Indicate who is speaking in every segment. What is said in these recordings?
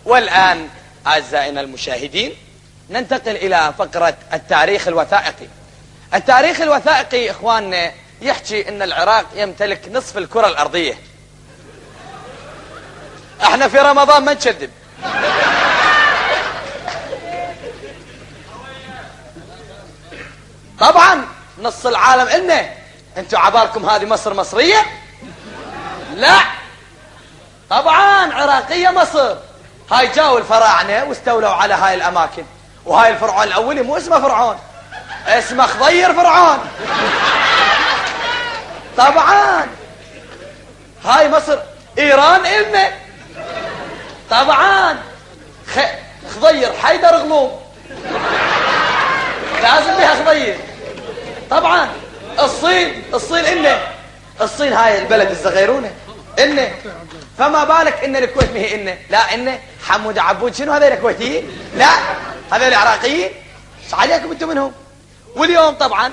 Speaker 1: والآن أعزائنا المشاهدين ننتقل إلى فقرة التاريخ الوثائقي. التاريخ الوثائقي إخواننا يحكي أن العراق يمتلك نصف الكرة الأرضية. احنا في رمضان ما نكذب. طبعا نص العالم إلنا. انتوا عبالكم هذه مصر مصرية؟ لا طبعا عراقية مصر. هاي جاوا الفراعنة واستولوا على هاي الأماكن، وهاي الفرعون الأولي مو اسمه فرعون، اسمه خضير فرعون. طبعا هاي مصر. إيران إلنا طبعا. خضير حيدر غلوم لازم بها خضير. طبعا الصين إلنا. الصين هاي البلد الصغيرونة إلنا. فما بالك إن الكويت مهي إلنا. لا إلنا حمود عبود شنو هذول الكويتيين؟ لا هذول عراقيين. ايش عليكم انتم منهم؟ واليوم طبعا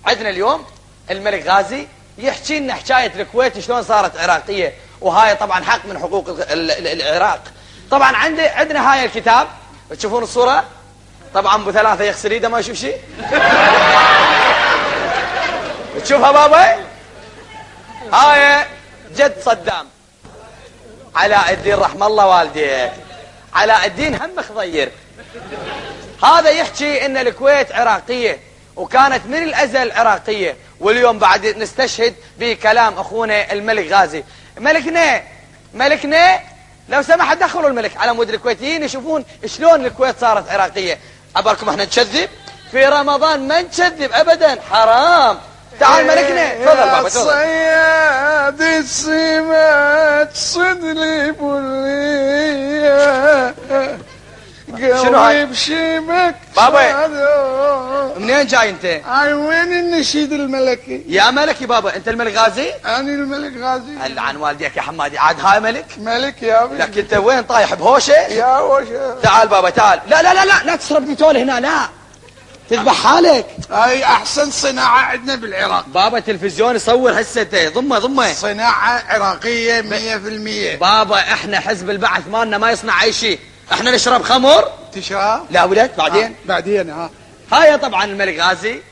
Speaker 1: عندنا اليوم الملك غازي يحكي لنا حكاية الكويت شلون صارت عراقية، وهاي طبعا حق من حقوق العراق. طبعا عندنا هاي الكتاب تشوفون الصورة. طبعا ابو ثلاثة يغسل ايده ما يشوف شيء. تشوفها بابا؟ هاي جد صدام علاء الدين رحم الله والديك. علاء الدين هم خضير. هذا يحكي ان الكويت عراقية وكانت من الازل عراقية، واليوم بعد نستشهد بكلام اخونا الملك غازي. ملكنا لو سمح دخلوا الملك على مود الكويتيين يشوفون شلون الكويت صارت عراقية. عبالكم احنا نكذب؟ في رمضان ما نكذب ابدا، حرام. تعال ملكنا تفضل بابا تفضل.
Speaker 2: صياد السمات صدلي بوليه
Speaker 1: شنو هاي؟
Speaker 2: بشيبك
Speaker 1: بابا منين جاي انت؟
Speaker 2: هاي وين النشيد الملكي؟
Speaker 1: يا ملكي بابا انت الملك غازي؟
Speaker 2: أنا الملك غازي.
Speaker 1: هلا عن والديك يا حمادي. عاد هاي
Speaker 2: ملك يا ابي.
Speaker 1: لك انت وين طايح بهوشه؟
Speaker 2: يا وشا
Speaker 1: تعال بابا تعال. لا تشرب ديتول هنا، لا تذبح حالك.
Speaker 2: هاي احسن صناعة عندنا بالعراق
Speaker 1: بابا تلفزيون يصور هسه ضمه
Speaker 2: صناعة عراقية 100%.
Speaker 1: بابا احنا حزب البعث مالنا ما يصنع اي شيء. احنا نشرب خمر.
Speaker 2: تشرب؟
Speaker 1: لا ولد بعدين.
Speaker 2: بعدين
Speaker 1: هاي طبعا الملك غازي.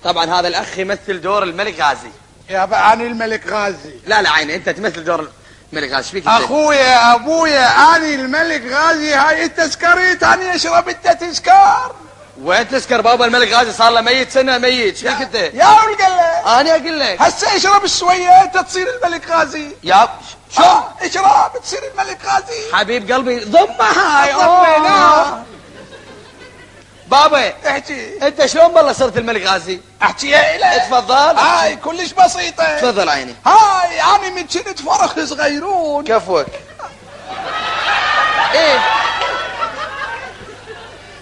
Speaker 1: طبعا هذا الاخ يمثل دور الملك غازي.
Speaker 2: يا انا الملك غازي.
Speaker 1: لا عيني انت تمثل دور الملك غازي. فيك انت؟
Speaker 2: اخويا ابويا انا الملك غازي. هاي التذكاريت انا اشرب انت تذكار.
Speaker 1: وين تسكر بابا؟ الملك غازي صار له ميت سنه ميت. شو فيك انت؟
Speaker 2: يا والقله
Speaker 1: انا اقول لك
Speaker 2: هسه اشرب شويه انت تصير الملك غازي.
Speaker 1: يا شو
Speaker 2: اشرب تصير الملك غازي.
Speaker 1: حبيب قلبي ضمها هاي. بابا
Speaker 2: احكي
Speaker 1: انت شلون بالله صرت الملك غازي؟
Speaker 2: احكيها الك.
Speaker 1: تفضل.
Speaker 2: هاي كلش بسيطه.
Speaker 1: تفضل عيني.
Speaker 2: هاي انا من كنت فرخ صغيرون.
Speaker 1: كفوك. ايه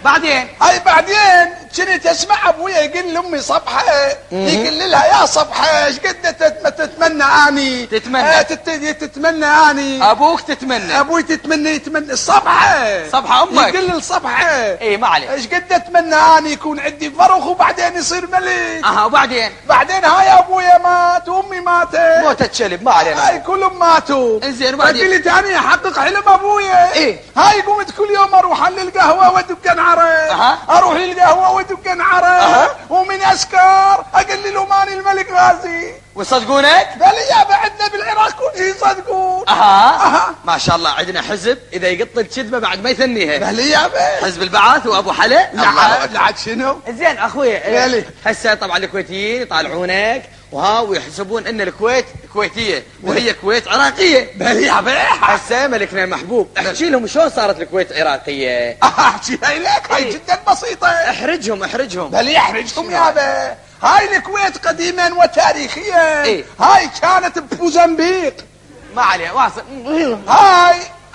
Speaker 1: بعدين
Speaker 2: بعدين كنت اسمع ابويا يقول لامي صبحه، يقول لها يا صبحه ايش قد تتمنى اني؟ تتمنى اني.
Speaker 1: ابوك تتمنى؟
Speaker 2: ابوي يتمنى الصبحه.
Speaker 1: صبحه امك؟
Speaker 2: يقول للصبحه
Speaker 1: ايه ما عليك.
Speaker 2: ايش قد اتمنى اني يكون عندي فرخ وبعدين يصير ملك.
Speaker 1: وبعدين
Speaker 2: هاي ابويا مات وامي ماتت.
Speaker 1: موتة شلب ما علينا.
Speaker 2: هاي كلهم ماتوا.
Speaker 1: انزين وبعدين؟
Speaker 2: قلت اني احقق حلم ابويا.
Speaker 1: ايه
Speaker 2: هاي قمت كل يوم اروح للقهوه ودكان عرق. اروح للقهوه ودكان عرق ومن اسكر اقول له ماني الملك غازي.
Speaker 1: ويصدقونك؟
Speaker 2: قال لي يابا عندنا بالعراق كل يصدقون.
Speaker 1: ما شاء الله عندنا حزب اذا يقط الكذبه بعد ما يثنيها.
Speaker 2: قال لي يابا
Speaker 1: حزب البعث وابو حلا.
Speaker 2: لعد شنو؟
Speaker 1: زين اخويا هسه طبعا الكويتيين يطالعونك ويحسبون ان الكويت كويتيه وهي كويت عراقيه.
Speaker 2: بل يابا
Speaker 1: هسه ملكنا المحبوب احكي لهم شلون صارت الكويت عراقيه.
Speaker 2: احكيها لك. هاي جدا بسيطه.
Speaker 1: احرجهم.
Speaker 2: بل يحرجهم يابا. هاي الكويت قديما وتاريخيا. هاي كانت بموزمبيق.
Speaker 1: ما عليه واصل.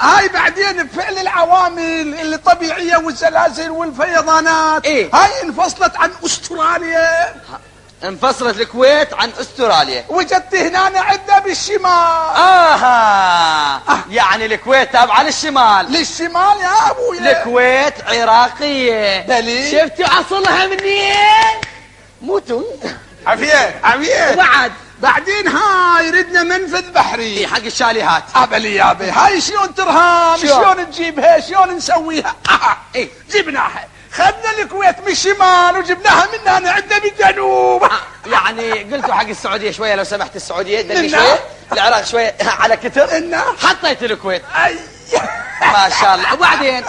Speaker 2: هاي بعدين بفعل العوامل الطبيعية والزلازل والفيضانات. هاي انفصلت عن استراليا.
Speaker 1: انفصلت الكويت عن استراليا.
Speaker 2: وجدت هنا عندنا بالشمال.
Speaker 1: يعني الكويت تابعة للشمال.
Speaker 2: يا ابويا.
Speaker 1: الكويت عراقية.
Speaker 2: دليل.
Speaker 1: شفتوا اصلها منين؟ موتوا.
Speaker 2: عافية. بعدين هاي ردنا منفذ بحري.
Speaker 1: حق الشاليهات.
Speaker 2: ابلي يابا. هاي شلون ترهان شلون نجيبها شلون نسويها؟
Speaker 1: إيه؟
Speaker 2: جبناها، خدنا الكويت من الشمال وجبناها من هنا عندنا بالجنوب.
Speaker 1: يعني قلتوا حق السعودية شوية لو سمحت، السعودية دلي
Speaker 2: إنه.
Speaker 1: شوية، العراق شوية على كتر،
Speaker 2: إنه.
Speaker 1: حطيت الكويت.
Speaker 2: اي
Speaker 1: ما شاء الله. وبعدين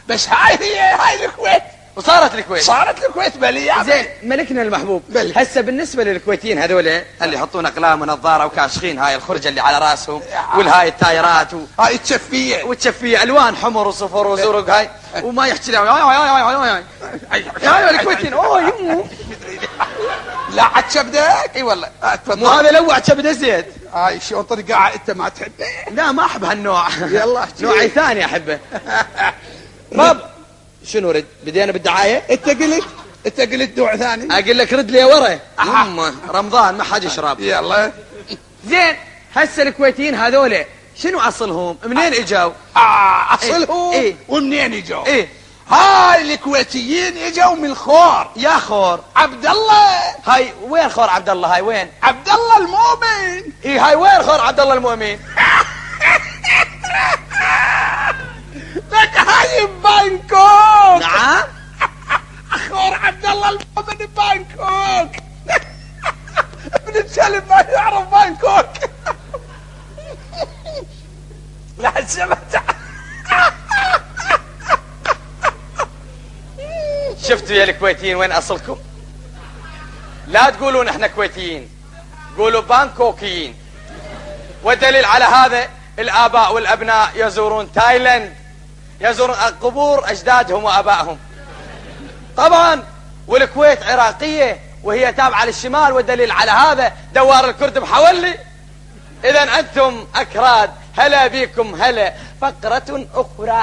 Speaker 2: بس هاي الكويت،
Speaker 1: وصارت الكويت.
Speaker 2: صارت الكويت بلية.
Speaker 1: زين ملكنا المحبوب،
Speaker 2: بلي.
Speaker 1: هسه بالنسبة للكويتيين هذول اللي يحطون اقلام ونظارة وكاشخين، هاي الخرجة اللي على راسهم والهاي التايرات
Speaker 2: هاي التشفية
Speaker 1: وتشفيه الوان حمر وصفر وزرق هاي، وما يحكي لهم هاي الكويتيين اوه يمو.
Speaker 2: لا عاد شبدك.
Speaker 1: اي والله
Speaker 2: تفضل.
Speaker 1: مو هذا لوع كبده زيت.
Speaker 2: هاي شلون طريقة انت ما تحبه؟
Speaker 1: لا ما احب هالنوع.
Speaker 2: يلا احكي.
Speaker 1: نوعي ثاني احبه. باب شنو رد؟ بدينا بالدعايه؟
Speaker 2: انت قلت نوع ثاني.
Speaker 1: اقول لك رد لي ورا. يمه رمضان ما حد يشرب.
Speaker 2: يلا.
Speaker 1: زين هسه الكويتيين هذول شنو اصلهم؟ منين اجوا؟
Speaker 2: اصلهم
Speaker 1: إيه.
Speaker 2: ومنين اجوا؟
Speaker 1: ايه
Speaker 2: هاي الكويتيين اجوا من خور
Speaker 1: يا خور.
Speaker 2: عبد الله.
Speaker 1: هاي وين خور عبد الله؟ هاي وين؟
Speaker 2: عبد الله المؤمن.
Speaker 1: اي هاي وين خور عبد الله المؤمن؟
Speaker 2: لك هاي ببانكوك.
Speaker 1: نعم
Speaker 2: خور عبد الله المؤمن ببانكوك. ابن الكلب ما يعرف بانكوك. لا سمعت.
Speaker 1: شفتوا يا الكويتيين وين اصلكم؟ لا تقولون احنا كويتيين، قولوا بانكوكيين. والدليل على هذا الاباء والابناء يزورون تايلاند، يزورون قبور اجدادهم وابائهم. طبعا والكويت عراقية وهي تابعة للشمال، والدليل على هذا دوار الكرد بحولي. اذا انتم اكراد، هلا بيكم هلا. فقرة اخرى.